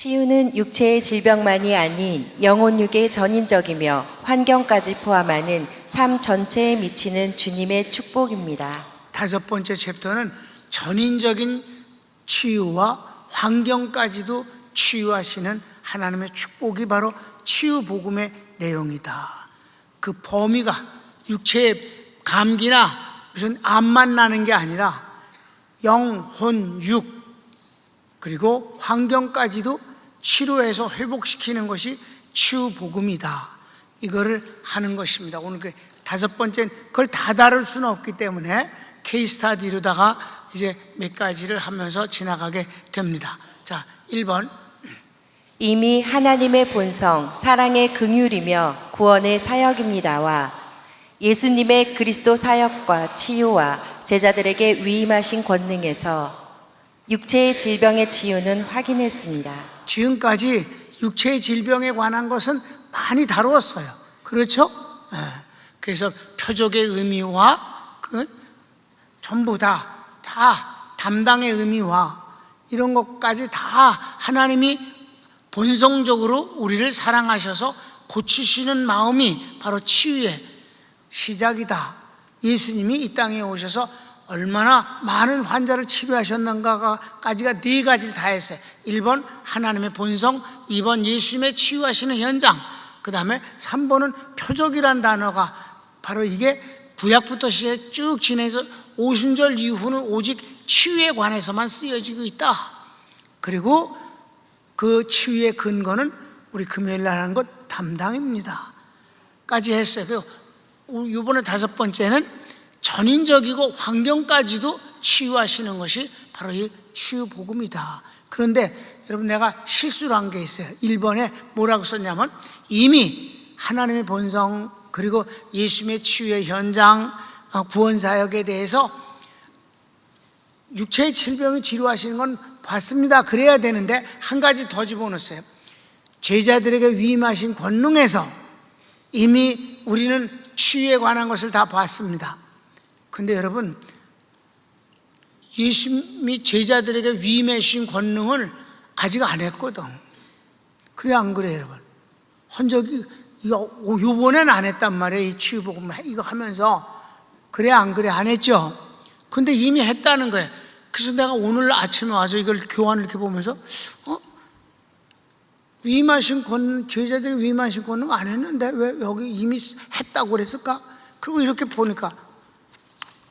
치유는 육체의 질병만이 아닌 영혼육의 전인적이며 환경까지 포함하는 삶 전체에 미치는 주님의 축복입니다. 다섯 번째 챕터는 전인적인 치유와 환경까지도 치유하시는 하나님의 축복이 바로 치유 복음의 내용이다. 그 범위가 육체의 감기나 무슨 암만 나는 게 아니라 영, 혼, 육 그리고 환경까지도 치료해서 회복시키는 것이 치유 복음이다. 이거를 하는 것입니다. 오늘 그 다섯 번째는 그걸 다 다룰 수는 없기 때문에 케이스 스터디로다가 이제 몇 가지를 하면서 지나가게 됩니다. 자, 1번. 이미 하나님의 본성, 사랑의 긍휼이며 구원의 사역입니다와 예수님의 그리스도 사역과 치유와 제자들에게 위임하신 권능에서 육체의 질병의 치유는 확인했습니다. 지금까지 육체의 질병에 관한 것은 많이 다루었어요. 그렇죠? 그래서 표적의 의미와 전부 다 담당의 의미와 이런 것까지 다 하나님이 본성적으로 우리를 사랑하셔서 고치시는 마음이 바로 치유의 시작이다. 예수님이 이 땅에 오셔서 얼마나 많은 환자를 치료하셨는가까지가 네 가지를 다 했어요. 1번 하나님의 본성, 2번 예수님의 치유하시는 현장, 그 다음에 3번은 표적이란 단어가 바로 이게 구약부터 시작해 쭉 지내서 오순절 이후는 오직 치유에 관해서만 쓰여지고 있다. 그리고 그 치유의 근거는 우리 금요일 날 하는 것 담당입니다 까지 했어요. 이번에 다섯 번째는 전인적이고 환경까지도 치유하시는 것이 바로 이 치유 복음이다. 그런데 여러분, 내가 실수를 한 게 있어요. 1번에 뭐라고 썼냐면 이미 하나님의 본성 그리고 예수님의 치유의 현장, 구원 사역에 대해서 육체의 질병을 치료하시는 건 봤습니다. 그래야 되는데 한 가지 더 집어넣었어요. 제자들에게 위임하신 권능에서 이미 우리는 치유에 관한 것을 다 봤습니다. 근데 여러분, 예수님이 제자들에게 위임하신 권능을 아직 안 했거든. 그래 안 그래 여러분? 한 적이 요번엔 안 했단 말이에요. 이 치유복음 이거 하면서. 그래 안 그래? 안 했죠? 근데 이미 했다는 거예요. 그래서 내가 오늘 아침에 와서 이걸 교환을 이렇게 보면서 위임하신 권능, 제자들이 위임하신 권능 안 했는데 왜 여기 이미 했다고 그랬을까? 그리고 이렇게 보니까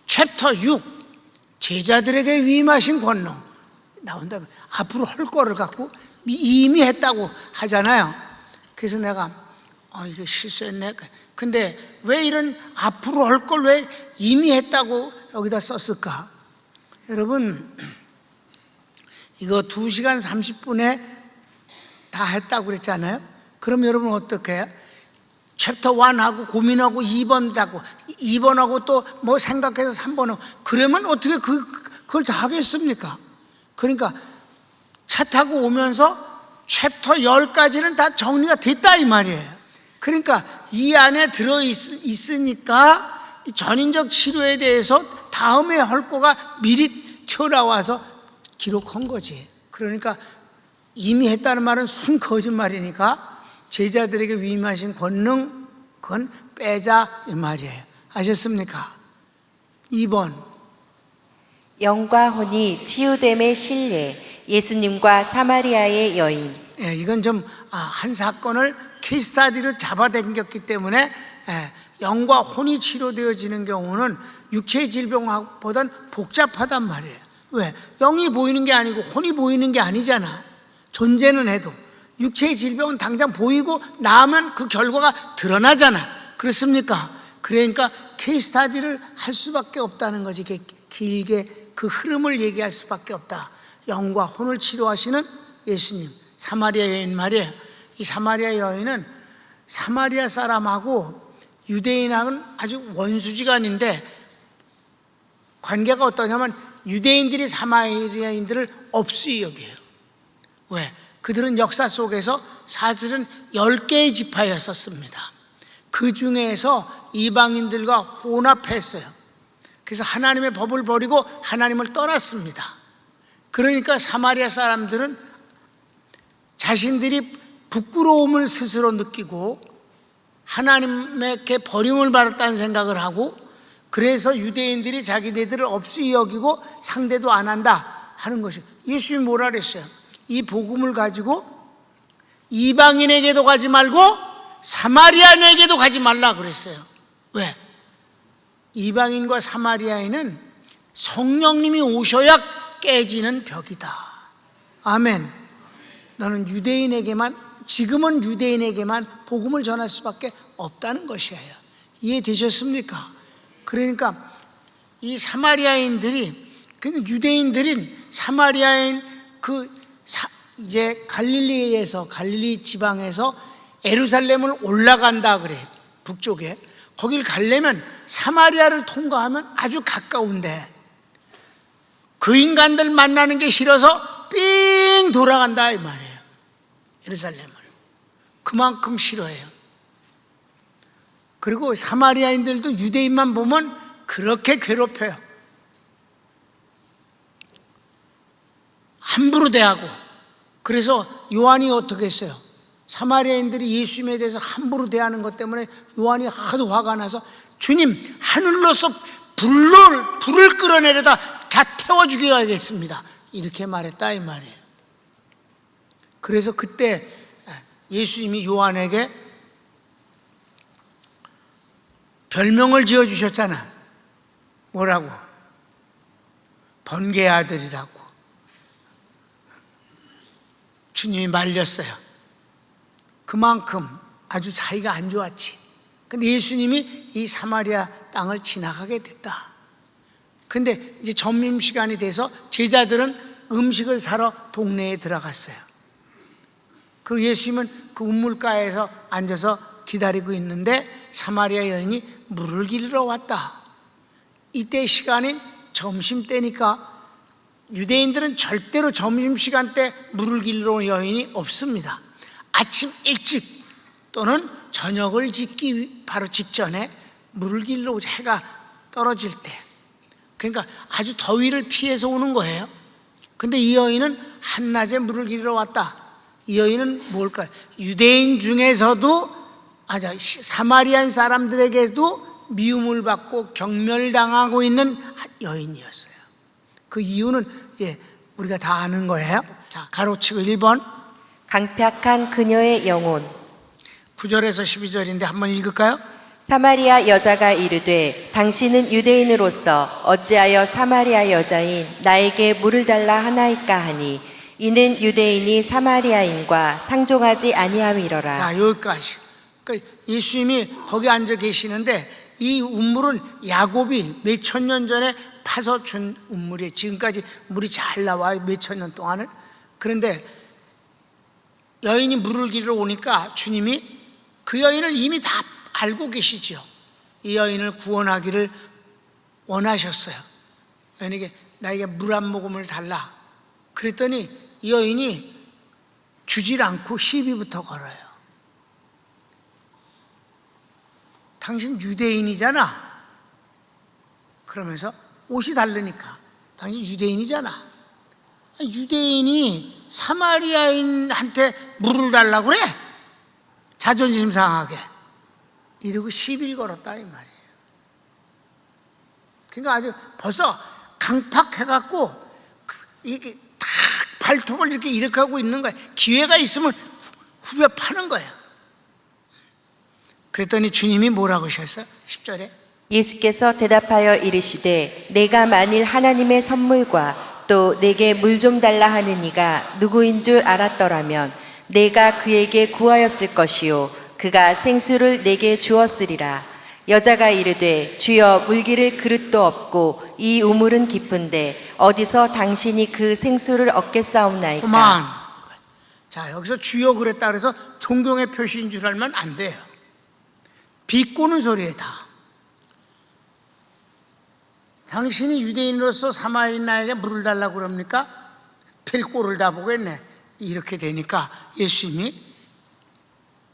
챕터 6 제자들에게 위임하신 권능 나온다면 앞으로 할 거를 갖고 이미 했다고 하잖아요. 그래서 내가 이거 실수했네. 근데 왜 이런 앞으로 할 걸 왜 이미 했다고 여기다 썼을까? 여러분, 이거 2시간 30분에 다 했다고 그랬잖아요. 그럼 여러분 어떻게 해요? 챕터 1하고 고민하고 2번 하고 2번하고 또 뭐 생각해서 3번하고 그러면 어떻게 그걸 다 하겠습니까? 그러니까 차 타고 오면서 챕터 10까지는 다 정리가 됐다 이 말이에요. 그러니까 이 안에 들어있으니까 전인적 치료에 대해서 다음에 할 거가 미리 튀어나와서 기록한 거지. 그러니까 이미 했다는 말은 순 거짓말이니까 제자들에게 위임하신 권능 그건 빼자 이 말이에요. 아셨습니까? 2번 영과 혼이 치유됨의 신뢰, 예수님과 사마리아의 여인. 이건 좀 한 사건을 케이스 스터디로 잡아당겼기 때문에 영과 혼이 치료되어지는 경우는 육체의 질병보단 복잡하단 말이에요. 왜? 영이 보이는 게 아니고 혼이 보이는 게 아니잖아. 존재는 해도 육체의 질병은 당장 보이고 나면 그 결과가 드러나잖아. 그렇습니까? 그러니까 케이스 스터디를 할 수밖에 없다는 거지. 길게 그 흐름을 얘기할 수밖에 없다. 영과 혼을 치료하시는 예수님, 사마리아 여인 말이에요. 이 사마리아 여인은 사마리아 사람하고 유대인하고는 아주 원수지간인데 관계가 어떠냐면 유대인들이 사마리아인들을 없이 여겨요. 왜? 그들은 역사 속에서 사실은 10개의 지파였었습니다. 그 중에서 이방인들과 혼합했어요. 그래서 하나님의 법을 버리고 하나님을 떠났습니다. 그러니까 사마리아 사람들은 자신들이 부끄러움을 스스로 느끼고 하나님에게 버림을 받았다는 생각을 하고, 그래서 유대인들이 자기네들을 없이 여기고 상대도 안 한다 하는 것이, 예수님이 뭐라 그랬어요? 이 복음을 가지고 이방인에게도 가지 말고 사마리아인에게도 가지 말라 그랬어요. 왜? 이방인과 사마리아인은 성령님이 오셔야 깨지는 벽이다. 아멘. 너는 유대인에게만, 지금은 유대인에게만 복음을 전할 수밖에 없다는 것이에요. 이해되셨습니까? 그러니까 이 사마리아인들이, 유대인들인 사마리아인 이제 갈릴리 지방에서 예루살렘을 올라간다 그래. 북쪽에 거길 가려면 사마리아를 통과하면 아주 가까운데, 그 인간들 만나는 게 싫어서 삥 돌아간다 이 말이에요. 예루살렘을 그만큼 싫어해요. 그리고 사마리아인들도 유대인만 보면 그렇게 괴롭혀요. 함부로 대하고. 그래서 요한이 어떻게 했어요? 사마리아인들이 예수님에 대해서 함부로 대하는 것 때문에 요한이 하도 화가 나서, 주님, 하늘로서 불을 끌어내려다 다 태워 죽여야겠습니다, 이렇게 말했다 이 말이에요. 그래서 그때 예수님이 요한에게 별명을 지어주셨잖아. 뭐라고? 번개의 아들이라고. 주님이 말렸어요. 그만큼 아주 사이가 안 좋았지. 근데 예수님이 이 사마리아 땅을 지나가게 됐다. 근데 이제 점심시간이 돼서 제자들은 음식을 사러 동네에 들어갔어요. 그 예수님은 그 우물가에서 앉아서 기다리고 있는데 사마리아 여인이 물을 길러 왔다. 이때 시간인 점심때니까 유대인들은 절대로 점심시간 때 물을 길러 온 여인이 없습니다. 아침 일찍 또는 저녁을 짓기 바로 직전에 물을 길러 오자, 해가 떨어질 때. 그러니까 아주 더위를 피해서 오는 거예요. 근데 이 여인은 한낮에 물을 길러 왔다. 이 여인은 뭘까요? 유대인 중에서도, 사마리안 사람들에게도 미움을 받고 경멸당하고 있는 여인이었어요. 그 이유는 이제 우리가 다 아는 거예요. 자, 가로치고 1번. 강팍한 그녀의 영혼. 9절에서 12절인데 한번 읽을까요? 사마리아 여자가 이르되, 당신은 유대인으로서 어찌하여 사마리아 여자인 나에게 물을 달라 하나이까 하니, 이는 유대인이 사마리아인과 상종하지 아니함이러라. 자, 여기까지. 그러니까 예수님이 거기 앉아 계시는데, 이 우물은 야곱이 몇천 년 전에 파서 준 우물이에요. 지금까지 물이 잘 나와요, 몇천 년 동안을. 그런데 여인이 물을 길러 오니까 주님이 그 여인을 이미 다 알고 계시죠. 이 여인을 구원하기를 원하셨어요. 여인에게 나에게 물 한 모금을 달라. 그랬더니 이 여인이 주질 않고 시비부터 걸어요. 당신 유대인이잖아. 그러면서 옷이 다르니까, 당신 유대인이잖아. 유대인이 사마리아인한테 물을 달라고 그래? 자존심 상하게. 이러고 시비를 걸었다 이 말이에요. 그러니까 아주 벌써 강팍해갖고 이게 딱 발톱을 이렇게 하고 있는 거예요. 기회가 있으면 후벼 파는 거예요. 그랬더니 주님이 뭐라고 하셨어요? 10절에 예수께서 대답하여 이르시되, 내가 만일 하나님의 선물과 또 내게 물 좀 달라 하는 이가 누구인 줄 알았더라면 내가 그에게 구하였을 것이요 그가 생수를 내게 주었으리라. 여자가 이르되, 주여, 물기를 그릇도 없고 이 우물은 깊은데 어디서 당신이 그 생수를 얻겠사옵나이까. 그만. 자, 여기서 주여 그랬다 그래서 존경의 표시인 줄 알면 안 돼요. 비꼬는 소리에 다. 당신이 유대인으로서 사마리아인에게 물을 달라고 그럽니까? 필꼬를 다 보겠네. 이렇게 되니까 예수님이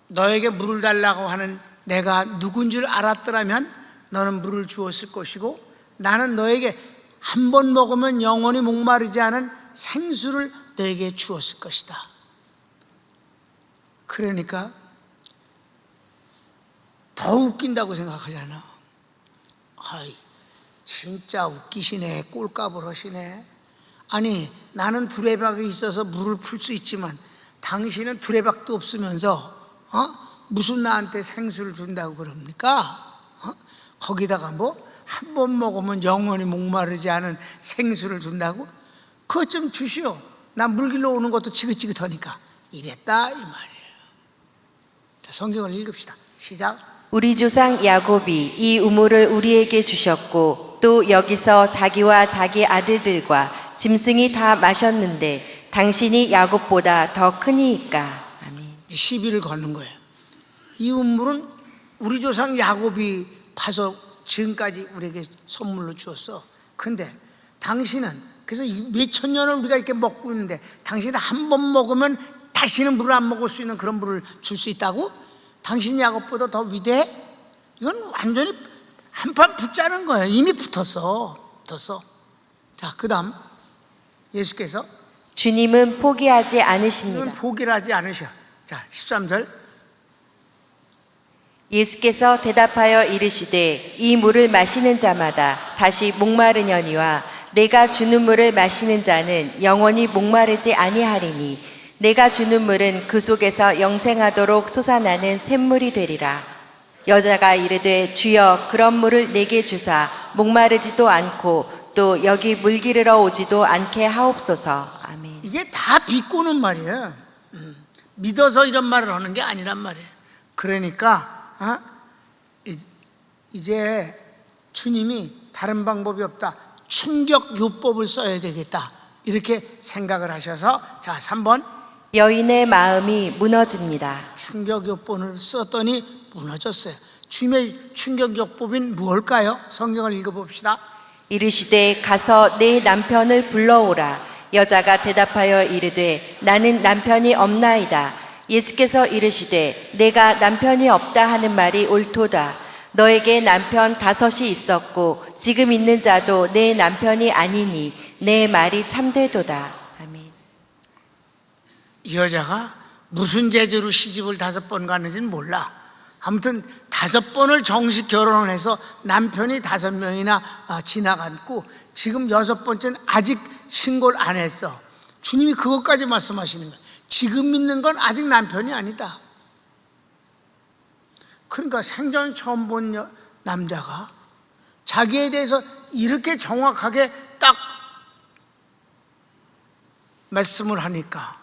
너에게 물을 달라고 하는 내가 누군 줄 알았더라면 너는 물을 주었을 것이고, 나는 너에게 한 번 먹으면 영원히 목마르지 않은 생수를 너에게 주었을 것이다. 그러니까 더 웃긴다고 생각하잖아. 아이, 진짜 웃기시네. 꼴값을 하시네. 아니, 나는 두레박이 있어서 물을 풀 수 있지만 당신은 두레박도 없으면서 무슨 나한테 생수를 준다고 그럽니까? 거기다가 뭐 한 번 먹으면 영원히 목마르지 않은 생수를 준다고? 그것 좀 주시오. 나 물길로 오는 것도 지긋지긋하니까. 이랬다 이 말이에요. 자, 성경을 읽읍시다. 시작. 우리 조상 야곱이 이 우물을 우리에게 주셨고 또 여기서 자기와 자기 아들들과 짐승이 다 마셨는데 당신이 야곱보다 더 크니이까. 아멘. 시비를 거는 거예요. 이 우물은 우리 조상 야곱이 파서 지금까지 우리에게 선물로 주었어. 근데 당신은 그래서 몇천 년을 우리가 이렇게 먹고 있는데 당신은 한 번 먹으면 다시는 물을 안 먹을 수 있는 그런 물을 줄 수 있다고? 당신이 야곱보다 더 위대해? 이건 완전히 한판 붙자는 거예요. 이미 붙었어. 자, 그 다음 예수께서 주님은 포기하지 않으십니다. 포기를 하지 않으셔. 자, 13절. 예수께서 대답하여 이르시되 이 물을 마시는 자마다 다시 목마르려니와 내가 주는 물을 마시는 자는 영원히 목마르지 아니하리니 내가 주는 물은 그 속에서 영생하도록 솟아나는 샘물이 되리라. 여자가 이르되 주여 그런 물을 내게 주사 목마르지도 않고 또 여기 물 기르러 오지도 않게 하옵소서. 아멘. 이게 다 비꼬는 말이에요. 믿어서 이런 말을 하는 게 아니란 말이에요. 그러니까 이제 주님이 다른 방법이 없다. 충격 요법을 써야 되겠다. 이렇게 생각을 하셔서 자, 3번 여인의 마음이 무너집니다. 충격 요법을 썼더니 무너졌어요. 주님의 충격 요법인 무엇일까요? 성경을 읽어봅시다. 이르시되 가서 내 남편을 불러오라. 여자가 대답하여 이르되 나는 남편이 없나이다. 예수께서 이르시되 내가 남편이 없다 하는 말이 옳도다. 너에게 남편 5이 있었고 지금 있는 자도 내 남편이 아니니 내 말이 참되도다. 아멘. 이 여자가 무슨 재주로 시집을 5번 갔는지는 몰라. 아무튼 5번을 정식 결혼을 해서 남편이 5명이나 지나갔고 지금 6번째는 아직 신고를 안 했어. 주님이 그것까지 말씀하시는 거예요. 지금 있는 건 아직 남편이 아니다. 그러니까 생전 처음 본 남자가 자기에 대해서 이렇게 정확하게 딱 말씀을 하니까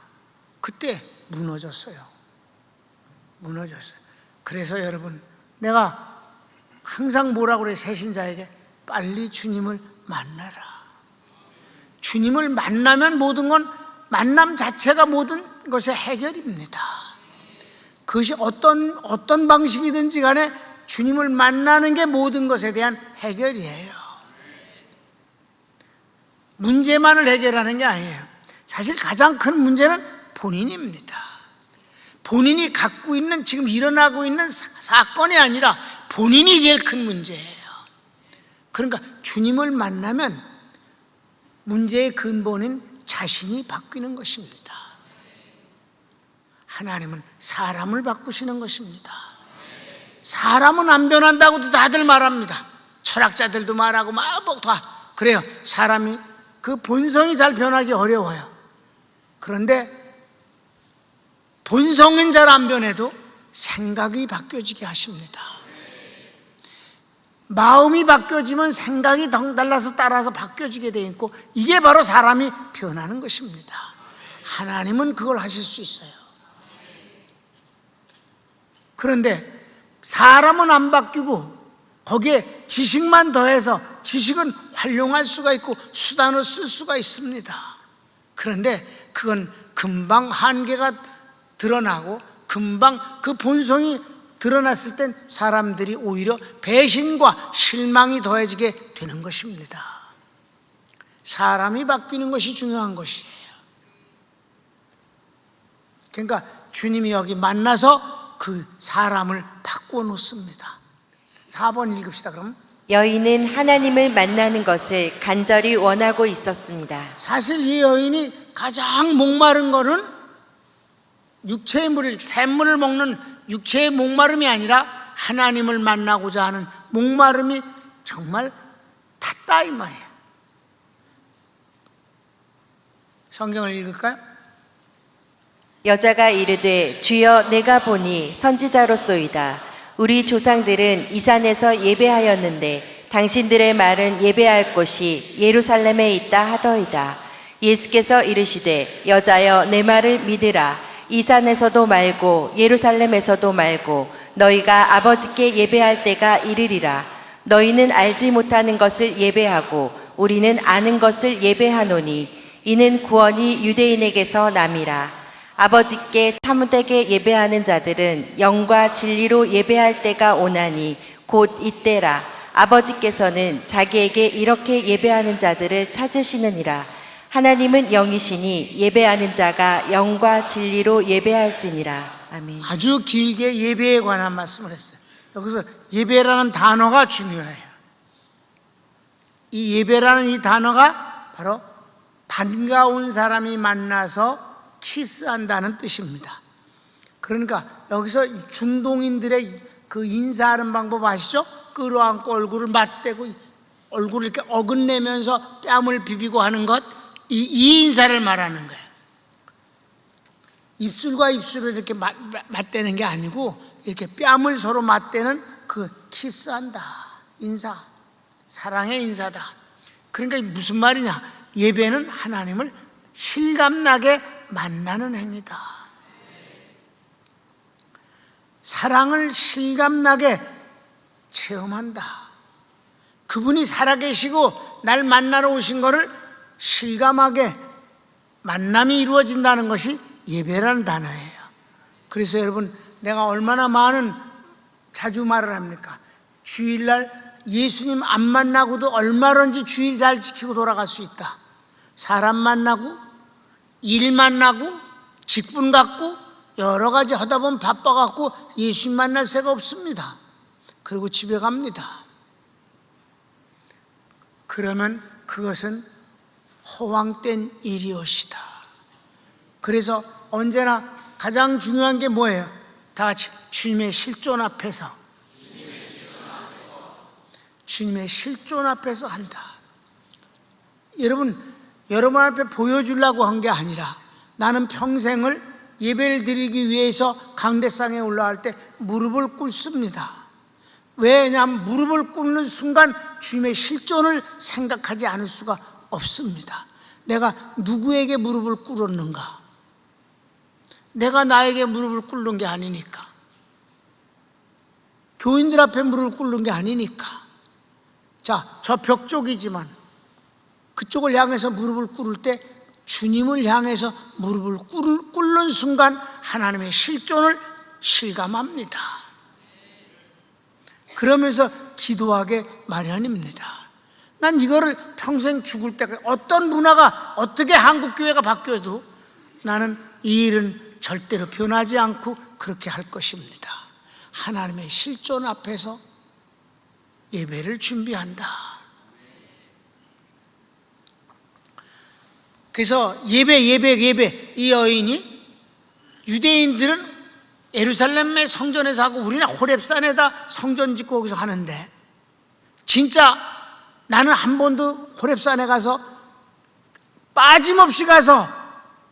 그때 무너졌어요. 그래서 여러분, 내가 항상 뭐라고 그래, 새신자에게 빨리 주님을 만나라. 주님을 만나면 모든 건 만남 자체가 모든 것의 해결입니다. 그것이 어떤 방식이든지 간에 주님을 만나는 게 모든 것에 대한 해결이에요. 문제만을 해결하는 게 아니에요. 사실 가장 큰 문제는 본인입니다. 본인이 갖고 있는 지금 일어나고 있는 사건이 아니라 본인이 제일 큰 문제예요. 그러니까 주님을 만나면 문제의 근본인 자신이 바뀌는 것입니다. 하나님은 사람을 바꾸시는 것입니다. 사람은 안 변한다고도 다들 말합니다. 철학자들도 말하고 뭐 다 그래요. 사람이 그 본성이 잘 변하기 어려워요. 그런데 본성은 잘 안 변해도 생각이 바뀌어지게 하십니다. 마음이 바뀌어지면 생각이 달라서 따라서 바뀌어지게 돼 있고, 이게 바로 사람이 변하는 것입니다. 하나님은 그걸 하실 수 있어요. 그런데 사람은 안 바뀌고 거기에 지식만 더해서, 지식은 활용할 수가 있고 수단을 쓸 수가 있습니다. 그런데 그건 금방 한계가 드러나고 금방 그 본성이 드러났을 땐 사람들이 오히려 배신과 실망이 더해지게 되는 것입니다. 사람이 바뀌는 것이 중요한 것이에요. 그러니까 주님이 여기 만나서 그 사람을 바꾸어 놓습니다. 4번 읽읍시다. 그럼 여인은 하나님을 만나는 것을 간절히 원하고 있었습니다. 사실 이 여인이 가장 목마른 거는 육체의 물을, 샘물을 먹는 육체의 목마름이 아니라 하나님을 만나고자 하는 목마름이 정말 탔다 이 말이에요. 성경을 읽을까요? 여자가 이르되 주여 내가 보니 선지자로소이다. 우리 조상들은 이 산에서 예배하였는데 당신들의 말은 예배할 곳이 예루살렘에 있다 하더이다. 예수께서 이르시되 여자여 내 말을 믿으라. 이 산에서도 말고 예루살렘에서도 말고 너희가 아버지께 예배할 때가 이르리라. 너희는 알지 못하는 것을 예배하고 우리는 아는 것을 예배하노니 이는 구원이 유대인에게서 남이라. 아버지께 참되게 예배하는 자들은 영과 진리로 예배할 때가 오나니 곧 이때라. 아버지께서는 자기에게 이렇게 예배하는 자들을 찾으시느니라. 하나님은 영이시니 예배하는 자가 영과 진리로 예배할지니라. 아멘. 아주 길게 예배에 관한 말씀을 했어요. 여기서 예배라는 단어가 중요해요. 이 예배라는 이 단어가 바로 반가운 사람이 만나서 키스한다는 뜻입니다. 그러니까 여기서 중동인들의 그 인사하는 방법 아시죠? 끌어안고 얼굴을 맞대고 얼굴을 이렇게 어긋내면서 뺨을 비비고 하는 것, 이 인사를 말하는 거예요. 입술과 입술을 이렇게 맞대는 게 아니고 이렇게 뺨을 서로 맞대는 그 키스한다, 인사, 사랑의 인사다. 그러니까 무슨 말이냐? 예배는 하나님을 실감나게 만나는 행위다. 사랑을 실감나게 체험한다. 그분이 살아계시고 날 만나러 오신 것을 실감하게 만남이 이루어진다는 것이 예배라는 단어예요. 그래서 여러분, 내가 얼마나 자주 말을 합니까? 주일날 예수님 안 만나고도 얼마든지 주일 잘 지키고 돌아갈 수 있다. 사람 만나고 일 만나고 직분 갖고 여러 가지 하다 보면 바빠갖고 예수님 만날 새가 없습니다. 그리고 집에 갑니다. 그러면 그것은 허황된 일이옵시다. 그래서 언제나 가장 중요한 게 뭐예요? 다 같이 주님의 실존 앞에서 주님의 실존 앞에서 한다. 여러분 앞에 보여주려고 한 게 아니라 나는 평생을 예배를 드리기 위해서 강대상에 올라갈 때 무릎을 꿇습니다. 왜냐하면 무릎을 꿇는 순간 주님의 실존을 생각하지 않을 수가 없습니다. 내가 누구에게 무릎을 꿇었는가? 내가 나에게 무릎을 꿇는 게 아니니까. 교인들 앞에 무릎을 꿇는 게 아니니까. 자, 저 벽 쪽이지만 그쪽을 향해서 무릎을 꿇을 때 주님을 향해서 무릎을 꿇는 순간 하나님의 실존을 실감합니다. 그러면서 기도하게 마련입니다. 난 이거를 평생 죽을 때까지 어떤 문화가 어떻게 한국교회가 바뀌어도 나는 이 일은 절대로 변하지 않고 그렇게 할 것입니다. 하나님의 실존 앞에서 예배를 준비한다. 그래서 예배 이 여인이 유대인들은 예루살렘의 성전에서 하고 우리는 호렙산에다 성전 짓고 거기서 하는데 진짜 나는 한 번도 호렙산에 가서 빠짐없이 가서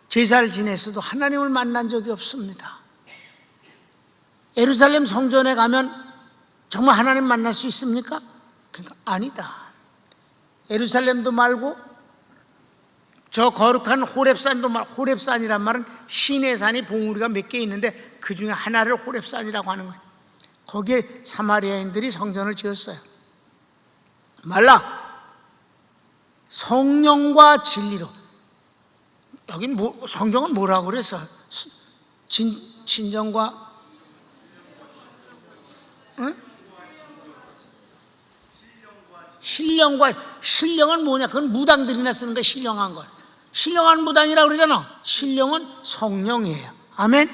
제사를 지냈어도 하나님을 만난 적이 없습니다. 예루살렘 성전에 가면 정말 하나님 만날 수 있습니까? 그러니까 아니다. 예루살렘도 말고 저 거룩한 호렙산도 호렙산이란 말은 신의 산이 봉우리가 몇 개 있는데 그 중에 하나를 호렙산이라고 하는 거예요. 거기에 사마리아인들이 성전을 지었어요. 말라 성령과 진리로. 여긴 성경은 뭐라고 그랬어? 진정과 응? 신령은 뭐냐? 그건 무당들이나 쓰는 거 신령한 걸. 신령한 무당이라고 그러잖아. 신령은 성령이에요. 아멘.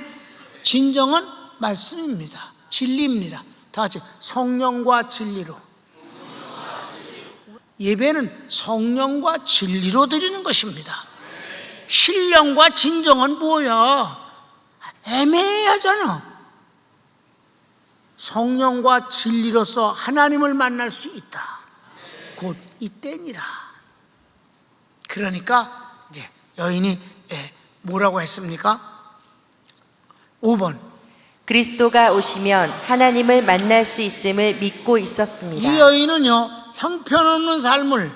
진정은 말씀입니다. 진리입니다. 다 같이 성령과 진리로. 예배는 성령과 진리로 드리는 것입니다. 신령과 진정은 뭐야? 애매하잖아. 성령과 진리로서 하나님을 만날 수 있다. 곧 이때니라. 그러니까 이제 여인이 뭐라고 했습니까? 5번. 그리스도가 오시면 하나님을 만날 수 있음을 믿고 있었습니다. 이 여인은요, 형편없는 삶을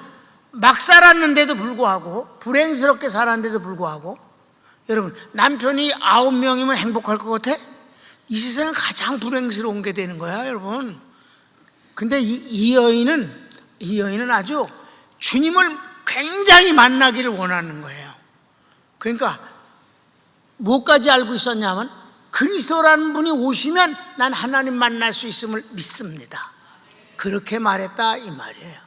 막 살았는데도 불구하고, 불행스럽게 살았는데도 불구하고, 여러분, 남편이 9명이면 행복할 것 같아? 이 세상에 가장 불행스러운 게 되는 거야, 여러분. 근데 이 여인은 아주 주님을 굉장히 만나기를 원하는 거예요. 그러니까 뭐까지 알고 있었냐면, 그리스도라는 분이 오시면 난 하나님 만날 수 있음을 믿습니다. 그렇게 말했다 이 말이에요.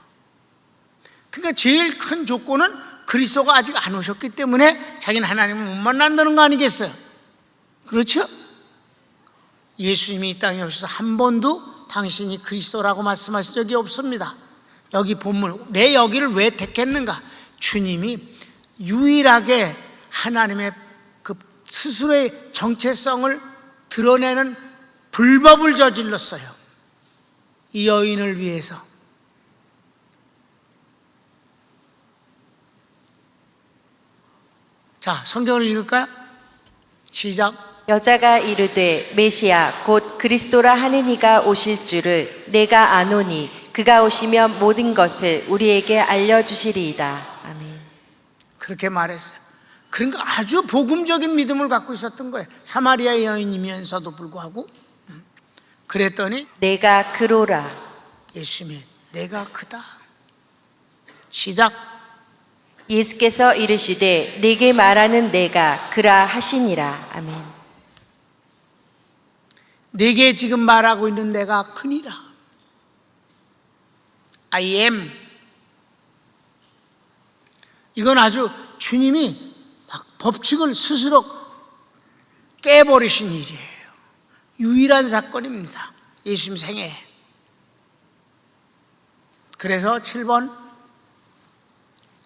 그러니까 제일 큰 조건은 그리스도가 아직 안 오셨기 때문에 자기는 하나님을 못 만난다는 거 아니겠어요? 그렇죠? 예수님이 이 땅에 오셔서 한 번도 당신이 그리스도라고 말씀하신 적이 없습니다. 여기 본문, 내 여기를 왜 택했는가? 주님이 유일하게 하나님의 그 스스로의 정체성을 드러내는 불법을 저질렀어요. 이 여인을 위해서. 자, 성경을 읽을까요? 시작. 여자가 이르되 메시아 곧 그리스도라 하는 이가 오실 줄을 내가 아노니 그가 오시면 모든 것을 우리에게 알려주시리이다. 아멘. 그렇게 말했어요. 그러니까 아주 복음적인 믿음을 갖고 있었던 거예요. 사마리아 여인이면서도 불구하고. 그랬더니 내가 그로라. 예수님이 내가 그다. 시작. 예수께서 이르시되 내게 말하는 내가 그라 하시니라. 아멘. 내게 지금 말하고 있는 내가 크니라. I am. 이건 아주 주님이 막 법칙을 스스로 깨버리신 일이에요. 유일한 사건입니다. 예수님 생애에. 그래서 7번.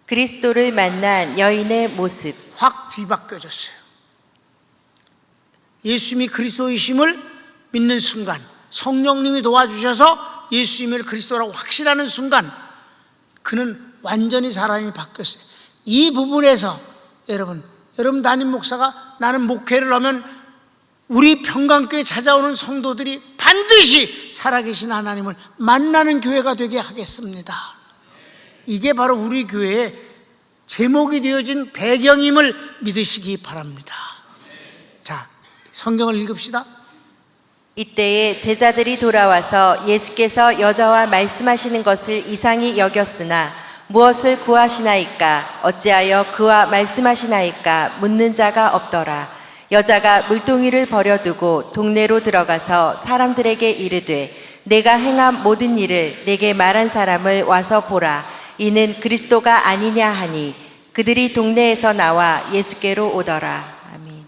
그리스도를 만난 여인의 모습. 확 뒤바뀌어졌어요. 예수님이 그리스도이심을 믿는 순간, 성령님이 도와주셔서 예수님을 그리스도라고 확신하는 순간, 그는 완전히 사람이 바뀌었어요. 이 부분에서 여러분 담임 목사가 나는 목회를 하면 우리 평강교회 찾아오는 성도들이 반드시 살아계신 하나님을 만나는 교회가 되게 하겠습니다. 이게 바로 우리 교회의 제목이 되어진 배경임을 믿으시기 바랍니다. 자, 성경을 읽읍시다. 이때에 제자들이 돌아와서 예수께서 여자와 말씀하시는 것을 이상히 여겼으나 무엇을 구하시나이까 어찌하여 그와 말씀하시나이까 묻는 자가 없더라. 여자가 물동이를 버려두고 동네로 들어가서 사람들에게 이르되 내가 행한 모든 일을 내게 말한 사람을 와서 보라. 이는 그리스도가 아니냐 하니 그들이 동네에서 나와 예수께로 오더라. 아멘.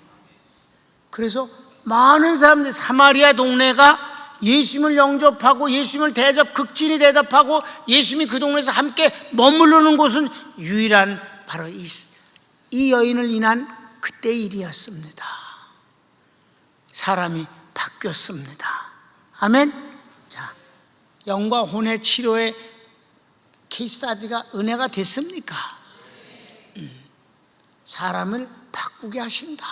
그래서 많은 사람들이 사마리아 동네가 예수님을 영접하고 예수님을 극진히 대접하고 예수님이 그 동네에서 함께 머무르는 곳은 유일한 바로 이 여인을 인한 그때 일이었습니다. 사람이 바뀌었습니다. 아멘. 자, 영과 혼의 치료의 케이스스타디가 은혜가 됐습니까? 사람을 바꾸게 하신다.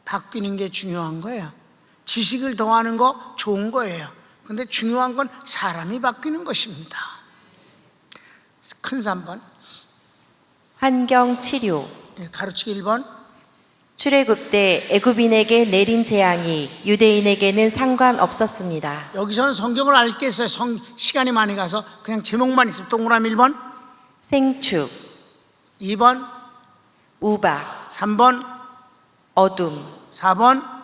바뀌는 게 중요한 거예요. 지식을 더하는 거 좋은 거예요. 근데 중요한 건 사람이 바뀌는 것입니다. 큰 3번. 환경 치료. 가르치기 1번. 출애굽 때 애굽인에게 내린 재앙이 유대인에게는 상관없었습니다. 여기서는 성경을 알겠어요. 시간이 많이 가서 그냥 제목만 있으면 동그라미 1번. 생축, 2번. 우박, 3번. 어둠, 4번.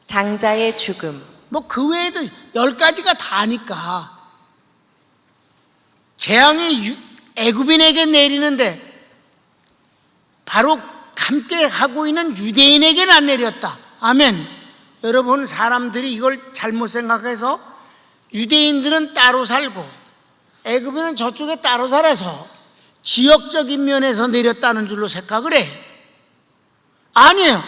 장자의 죽음. 뭐 그 외에도 10가지가 다니까. 재앙이 애굽인에게 내리는데 바로 함께 하고 있는 유대인에게는 안 내렸다. 아멘. 여러분, 사람들이 이걸 잘못 생각해서 유대인들은 따로 살고 애굽인은 저쪽에 따로 살아서 지역적인 면에서 내렸다는 줄로 생각을 해. 아니에요.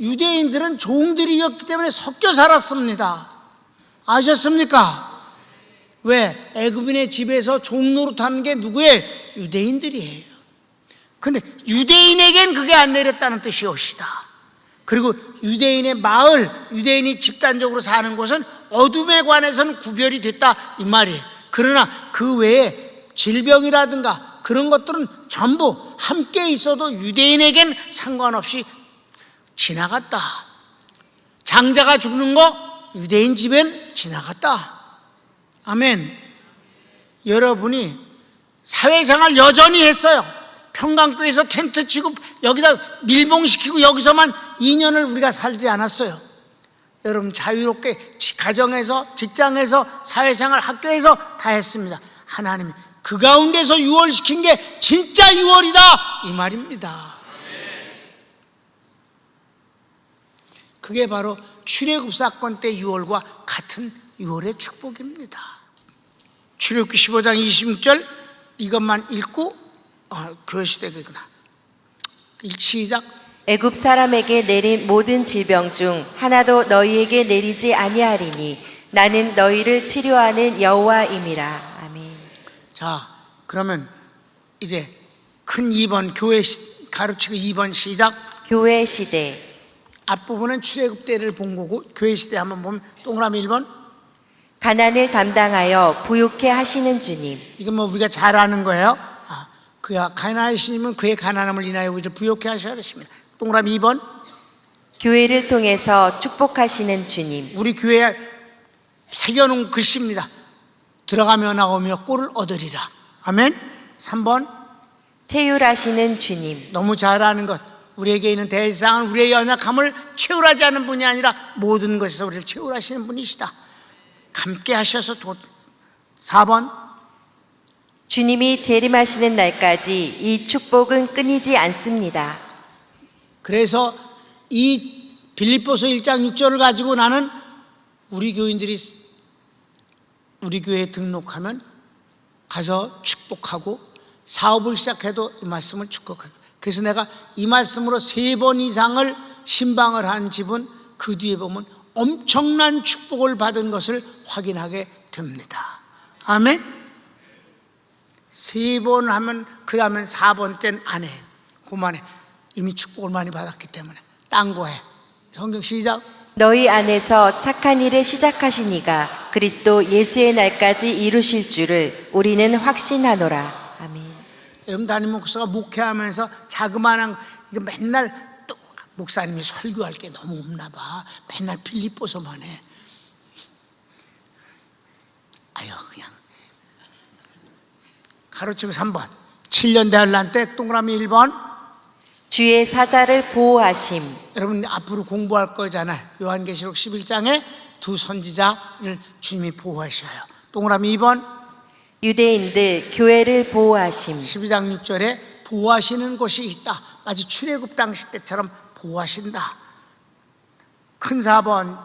유대인들은 종들이었기 때문에 섞여 살았습니다. 아셨습니까? 왜? 애굽인의 집에서 종 노릇하는 게 누구예요? 유대인들이에요. 근데 유대인에겐 그게 안 내렸다는 뜻이옵시다. 그리고 유대인의 마을, 유대인이 집단적으로 사는 곳은 어둠에 관해서는 구별이 됐다 이 말이에요. 그러나 그 외에 질병이라든가 그런 것들은 전부 함께 있어도 유대인에겐 상관없이 지나갔다. 장자가 죽는 거 유대인 집엔 지나갔다. 아멘. 여러분이 사회생활 여전히 했어요. 평강교회에서 텐트 치고 여기다 밀봉시키고 여기서만 2년을 우리가 살지 않았어요. 여러분 자유롭게 가정에서, 직장에서, 사회생활, 학교에서 다 했습니다. 하나님이 그 가운데서 유월시킨 게 진짜 유월이다 이 말입니다. 그게 바로 출애굽 사건 때 유월과 같은 유월의 축복입니다. 출애굽기 15장 26절 이것만 읽고 교회 시대구나. 시작. 애굽 사람에게 내린 모든 질병 중 하나도 너희에게 내리지 아니하리니 나는 너희를 치료하는 여호와임이라. 아멘. 자, 그러면 이제 큰 2번 교회 가르치고 2번 시작. 교회 시대. 앞부분은 출애굽 때를 본 거고 교회 시대 한번 보면 동그라미 1번. 가난을 담당하여 부욕해 하시는 주님. 이건 뭐 우리가 잘 아는 거예요. 그야 가난하시면 그의 가난함을 인하여 우리를 부욕해 하셔야 하십니다. 동그라미 2번. 교회를 통해서 축복하시는 주님. 우리 교회에 새겨놓은 글씨입니다. 들어가며 나오며 꼴을 얻으리라. 아멘. 3번. 체휼하시는 주님. 너무 잘 아는 것. 우리에게 있는 대상은 우리의 연약함을 채울하지 않은 분이 아니라 모든 것에서 우리를 채울하시는 분이시다. 함께 하셔서 4번. 주님이 재림하시는 날까지 이 축복은 끊이지 않습니다. 그래서 이 빌립보서 1장 6절을 가지고 나는 우리 교인들이 우리 교회에 등록하면 가서 축복하고 사업을 시작해도 이 말씀을 축복하고, 그래서 내가 이 말씀으로 3번 이상을 신방을 한 집은 그 뒤에 보면 엄청난 축복을 받은 것을 확인하게 됩니다. 아멘. 3번 하면 그 다음엔 4번 때는 안 해. 그만해. 이미 축복을 많이 받았기 때문에 딴 거 해. 성경 시작. 너희 안에서 착한 일을 시작하신 이가 그리스도 예수의 날까지 이루실 줄을 우리는 확신하노라. 아멘. 여러분 담임 목사가 목회하면서 자그마한 이거 맨날 또 목사님이 설교할 게 너무 없나 봐. 맨날 빌립보서만 해. 아유 그냥 가르치고 3번 7년 대환란 때 동그라미 1번 주의 사자를 보호하심. 여러분 앞으로 공부할 거잖아요. 요한계시록 11장에 두 선지자를 주님이 보호하셔요. 동그라미 2번 유대인들 교회를 보호하심. 12장 6절에 보호하시는 곳이 있다. 마치 출애굽 당시 때처럼 보호하신다. 큰 4번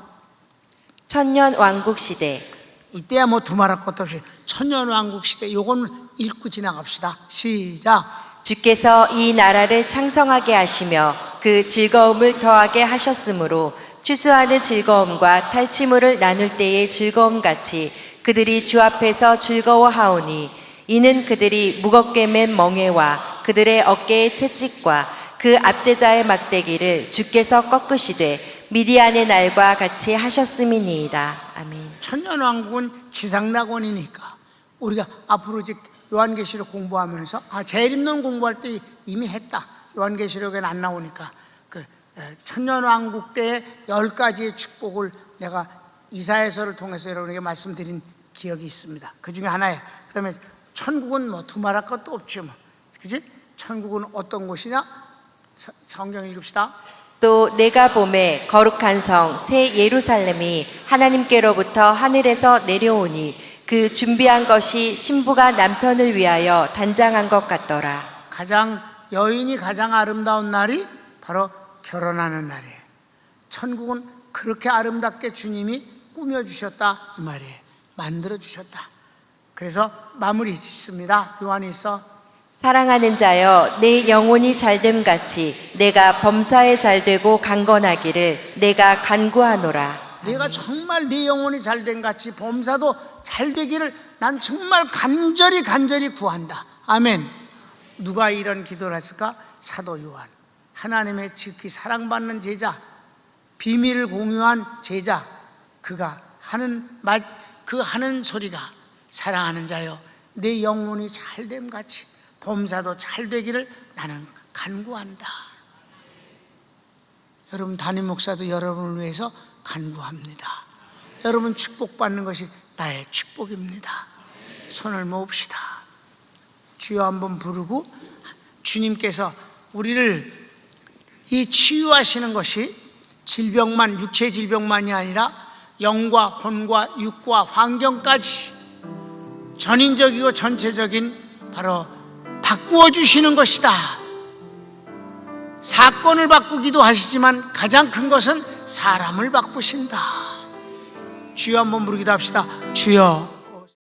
천년 왕국 시대. 이때야 뭐 두말할 것도 없이 천년왕국 시대. 요건 읽고 지나갑시다. 시작. 주께서 이 나라를 창성하게 하시며 그 즐거움을 더하게 하셨으므로 추수하는 즐거움과 탈취물을 나눌 때의 즐거움같이 그들이 주 앞에서 즐거워하오니 이는 그들이 무겁게 맨 멍에와 그들의 어깨의 채찍과 그 압제자의 막대기를 주께서 꺾으시되 미디안의 날과 같이 하셨음이니이다. 아멘. 천년왕국은 지상낙원이니까 우리가 앞으로 이제 요한계시록 공부하면서 재림론 공부할 때 이미 했다. 요한계시록에는 안 나오니까 그 천년왕국 때 10가지의 축복을 내가 이사야서를 통해서 여러분에게 말씀드린 기억이 있습니다. 그 중에 하나예요. 그 다음에 천국은 뭐 두말할 것도 없죠 뭐. 그치? 천국은 어떤 곳이냐? 성경 읽읍시다. 또 내가 봄에 거룩한 성 새 예루살렘이 하나님께로부터 하늘에서 내려오니 그 준비한 것이 신부가 남편을 위하여 단장한 것 같더라. 여인이 가장 아름다운 날이 바로 결혼하는 날이에요. 천국은 그렇게 아름답게 주님이 꾸며주셨다 이 말이에요. 만들어주셨다. 그래서 마무리 짓습니다. 요한일서 사랑하는 자여, 내 영혼이 잘됨 같이 내가 범사에 잘되고 강건하기를 내가 간구하노라. 내가 정말 내 영혼이 잘된 같이 범사도 잘되기를 난 정말 간절히 구한다. 아멘. 누가 이런 기도를 했을까? 사도 요한. 하나님의 지극히 사랑받는 제자, 비밀을 공유한 제자, 그가 하는 말, 그 하는 소리가 사랑하는 자여, 내 영혼이 잘됨 같이 범사도 잘되기를 나는 간구한다. 여러분, 담임 목사도 여러분을 위해서 간구합니다. 여러분 축복받는 것이 나의 축복입니다. 손을 모읍시다. 주여 한번 부르고, 주님께서 우리를 이 치유하시는 것이 질병만, 육체 질병만이 아니라 영과 혼과 육과 환경까지 전인적이고 전체적인 바로 바꾸어 주시는 것이다. 사건을 바꾸기도 하시지만 가장 큰 것은 사람을 바꾸신다. 주여 한번 부르기도 합시다. 주여